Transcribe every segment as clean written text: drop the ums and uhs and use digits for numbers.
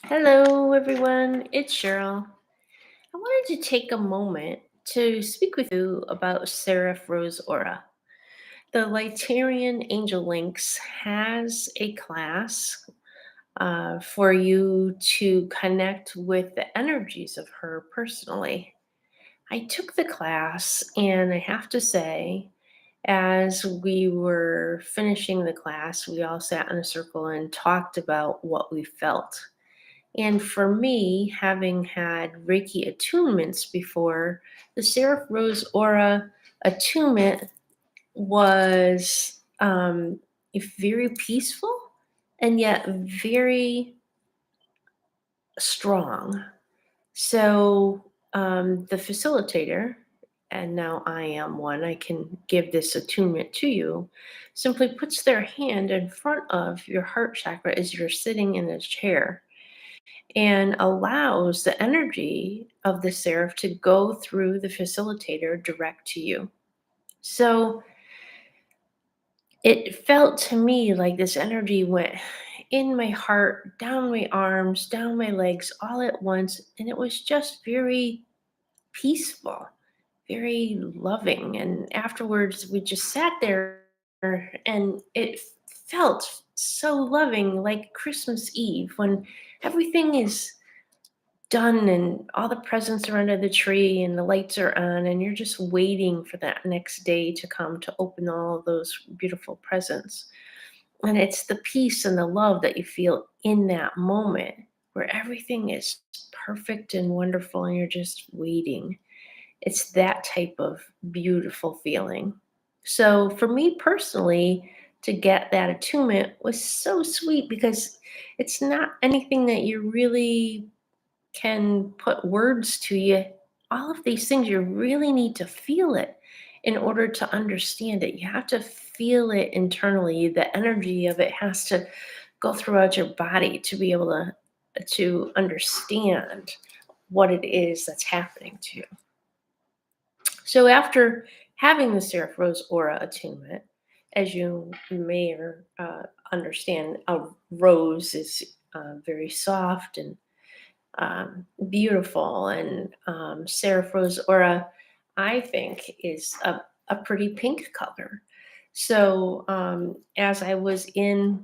Hello, everyone. It's Cheryl. I wanted to take a moment to speak with you about Seraph Rose Aura. The Lightarian Angel Links has a class for you to connect with the energies of her personally. I took the class, and I have to say, as we were finishing the class, we all sat in a circle and talked about what we felt. And for me, having had Reiki attunements before, the Seraph Rose Aura attunement was very peaceful and yet very strong. So the facilitator, and now I am one, I can give this attunement to you, simply puts their hand in front of your heart chakra as you're sitting in a chair and allows the energy of the seraph to go through the facilitator direct to you. So it felt to me like this energy went in my heart, down my arms, down my legs, all at once. And it was just very peaceful, very loving. And afterwards, we just sat there and it felt so loving, like Christmas Eve when everything is done and all the presents are under the tree and the lights are on and you're just waiting for that next day to come to open all of those beautiful presents. And it's the peace and the love that you feel in that moment where everything is perfect and wonderful and you're just waiting. It's that type of beautiful feeling. So for me personally, to get that attunement was so sweet because it's not anything that you really can put words to you. All of these things, you really need to feel it in order to understand it. You have to feel it internally. The energy of it has to go throughout your body to be able to understand what it is that's happening to you. So after having the Seraph Rose Aura attunement, as you may or understand, a rose is very soft and beautiful. And Seraph Rose Aura, I think, is a pretty pink color. So as I was in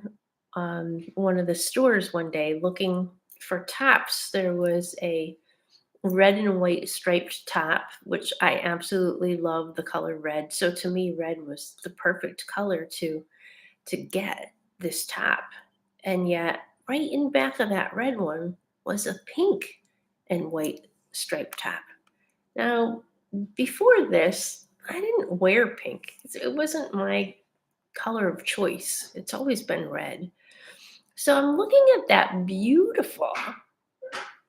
one of the stores one day looking for tops, there was a red and white striped top, which I absolutely love the color red. So to me, red was the perfect color to get this top. And yet, right in back of that red one was a pink and white striped top. Now, before this, I didn't wear pink. It wasn't my color of choice. It's always been red. So I'm looking at that beautiful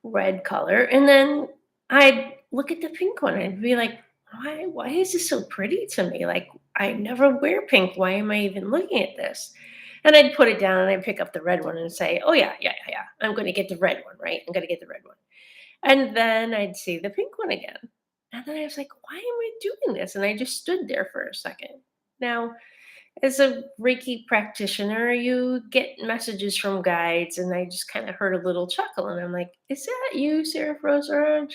red color, and then I'd look at the pink one. I'd be like, why is this so pretty to me? Like, I never wear pink. Why am I even looking at this? And I'd put it down and I'd pick up the red one and say, oh, yeah, yeah, yeah. I'm going to get the red one, right? I'm going to get the red one. And then I'd see the pink one again. And then I was like, why am I doing this? And I just stood there for a second. Now, as a Reiki practitioner, you get messages from guides, and I just kind of heard a little chuckle, and I'm like, "Is that you, Seraph Rose Aura?"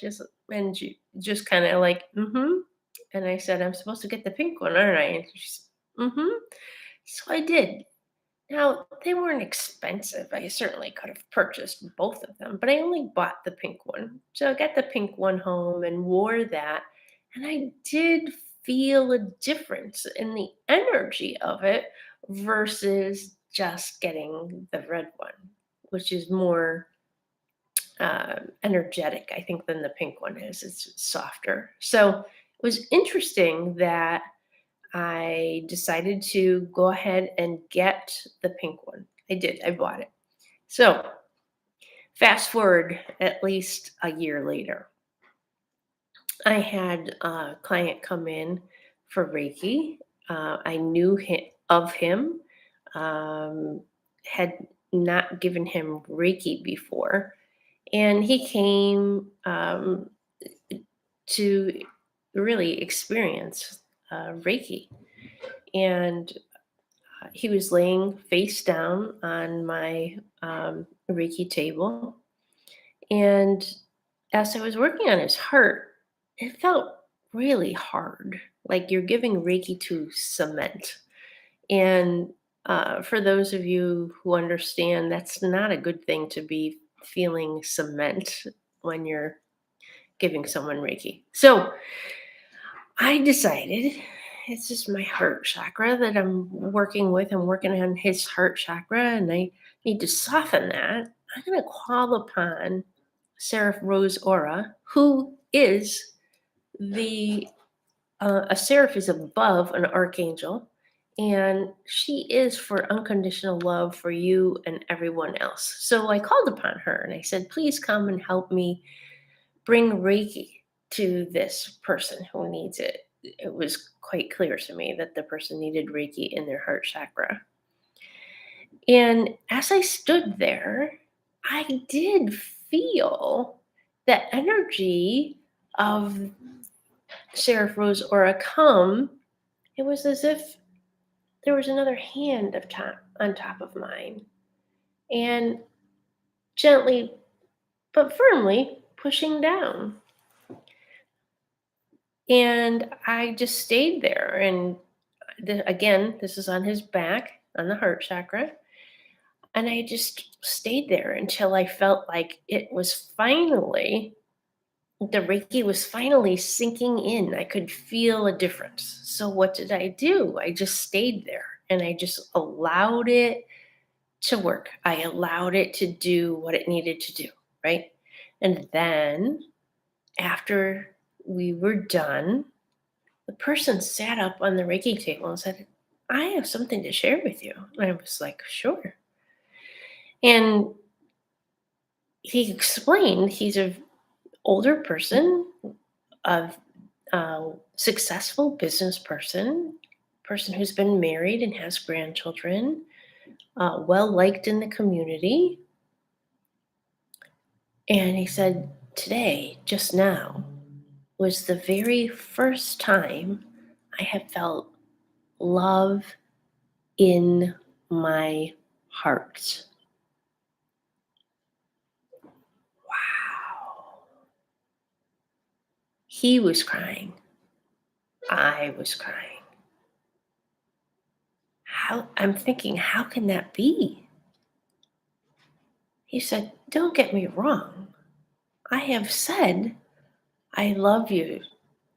And she just kind of like, "Mm-hmm." And I said, "I'm supposed to get the pink one, aren't I?" And she said, "Mm-hmm." So I did. Now they weren't expensive. I certainly could have purchased both of them, but I only bought the pink one. So I got the pink one home and wore that, and I did feel a difference in the energy of it versus just getting the red one, which is more energetic, I think, than the pink one is. It's softer. So it was interesting that I decided to go ahead and get the pink one. I did. I bought it. So fast forward at least a year later, I had a client come in for Reiki. I knew of him, um, had not given him Reiki before, and he came to really experience Reiki. And he was laying face down on my Reiki table. And as I was working on his heart, it felt really hard, like you're giving Reiki to cement. And for those of you who understand, that's not a good thing to be feeling cement when you're giving someone Reiki. So I decided it's just my heart chakra that I'm working with. I'm working on his heart chakra, and I need to soften that. I'm going to call upon Seraph Rose Aura, who is the a seraph is above an archangel, and she is for unconditional love for you and everyone else. So I called upon her and I said, please come and help me bring Reiki to this person who needs it. It was quite clear to me that the person needed Reiki in their heart chakra. And as I stood there, I did feel that energy of Seraph Rose Aura come. It was as if there was another hand on top of mine, and gently but firmly pushing down. And I just stayed there. And again, this is on his back, on the heart chakra. And I just stayed there until I felt like it was finally, the Reiki was finally sinking in. I could feel a difference. So what did I do? I just stayed there and I just allowed it to work. I allowed it to do what it needed to do, right? And then after we were done, the person sat up on the Reiki table and said, I have something to share with you. And I was like, sure. And he explained he's a older person, a successful business person who's been married and has grandchildren, well liked in the community. And he said, today, just now, was the very first time I have felt love in my heart. Wow. He was crying. I was crying. I'm thinking, how can that be? He said, don't get me wrong. I have said, I love you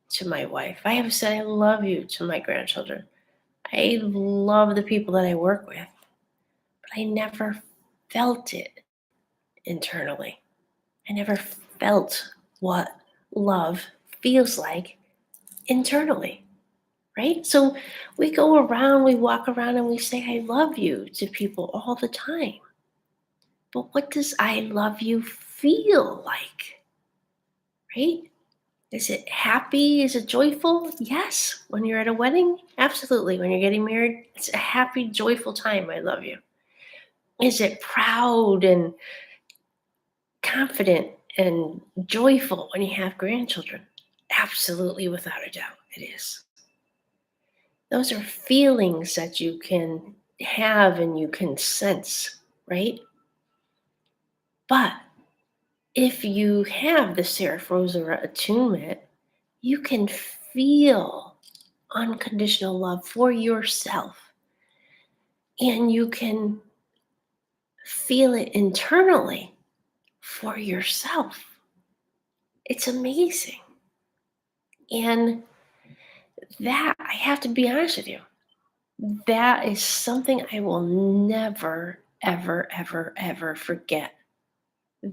to my wife. I have said, I love you to my grandchildren. I love the people that I work with, but I never felt it internally. I never felt what love feels like internally, right? So we go around, we walk around, and we say, I love you to people all the time. But what does I love you feel like, right? Is it happy? Is it joyful? Yes. When you're at a wedding, absolutely. When you're getting married, it's a happy, joyful time. I love you. Is it proud and confident and joyful when you have grandchildren? Absolutely, without a doubt, it is. Those are feelings that you can have and you can sense, right? But if you have the Seraph Rose Aura attunement, you can feel unconditional love for yourself. And you can feel it internally for yourself. It's amazing. And that, I have to be honest with you, that is something I will never, ever, ever, ever forget.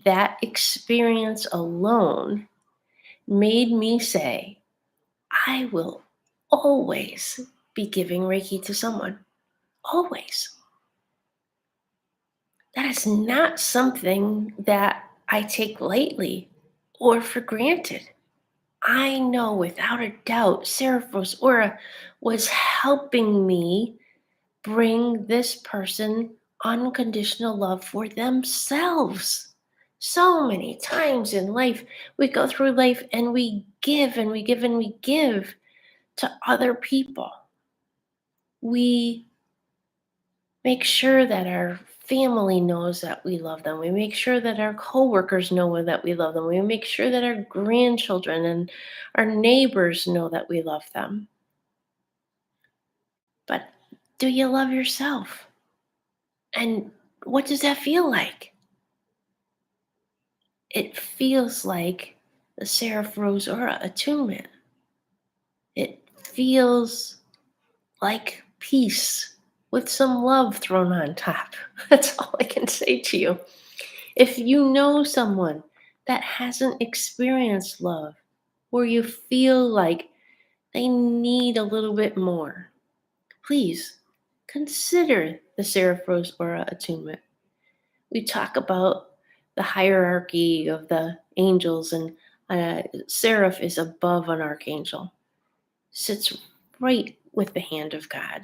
That experience alone made me say, I will always be giving Reiki to someone. Always. That is not something that I take lightly or for granted. I know without a doubt Seraph Rose Aura was helping me bring this person unconditional love for themselves. So many times in life, we go through life and we give and we give and we give to other people. We make sure that our family knows that we love them. We make sure that our coworkers know that we love them. We make sure that our grandchildren and our neighbors know that we love them. But do you love yourself? And what does that feel like? It feels like the Seraph Rose Aura attunement. It feels like peace with some love thrown on top. That's all I can say to you. If you know someone that hasn't experienced love, or you feel like they need a little bit more, please consider the Seraph Rose Aura attunement. We talk about the hierarchy of the angels, and Seraph is above an archangel, sits right with the hand of God.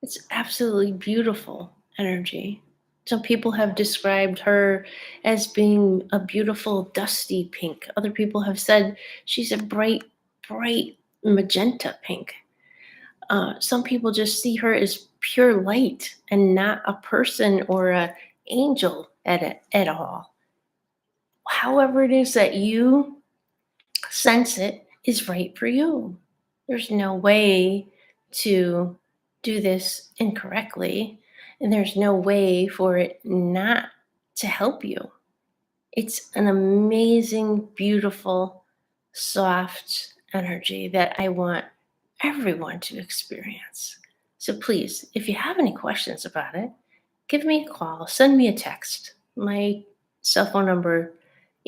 It's absolutely beautiful energy. Some people have described her as being a beautiful dusty pink. Other people have said she's a bright, bright magenta pink. Some people just see her as pure light and not a person or a angel at all. However it is that you sense it is right for you. There's no way to do this incorrectly, and there's no way for it not to help you. It's an amazing, beautiful, soft energy that I want everyone to experience. So please, if you have any questions about it, give me a call, send me a text. My cell phone number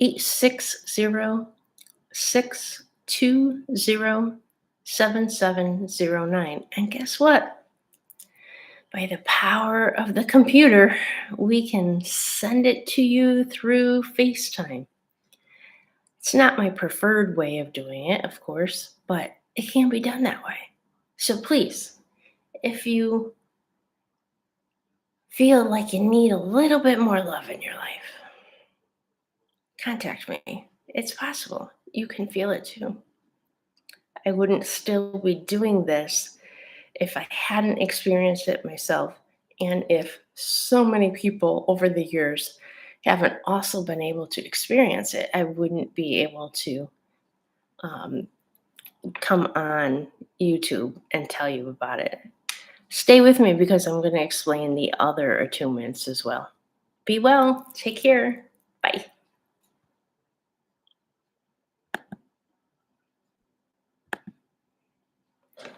860-620-7709. And guess what? By the power of the computer, we can send it to you through FaceTime. It's not my preferred way of doing it, of course, but it can be done that way. So please, if you feel like you need a little bit more love in your life, contact me. It's possible. You can feel it too. I wouldn't still be doing this if I hadn't experienced it myself, and if so many people over the years haven't also been able to experience it, I wouldn't be able to um, come on YouTube and tell you about it. Stay with me because I'm going to explain the other attunements as well. Be well. Take care. Bye.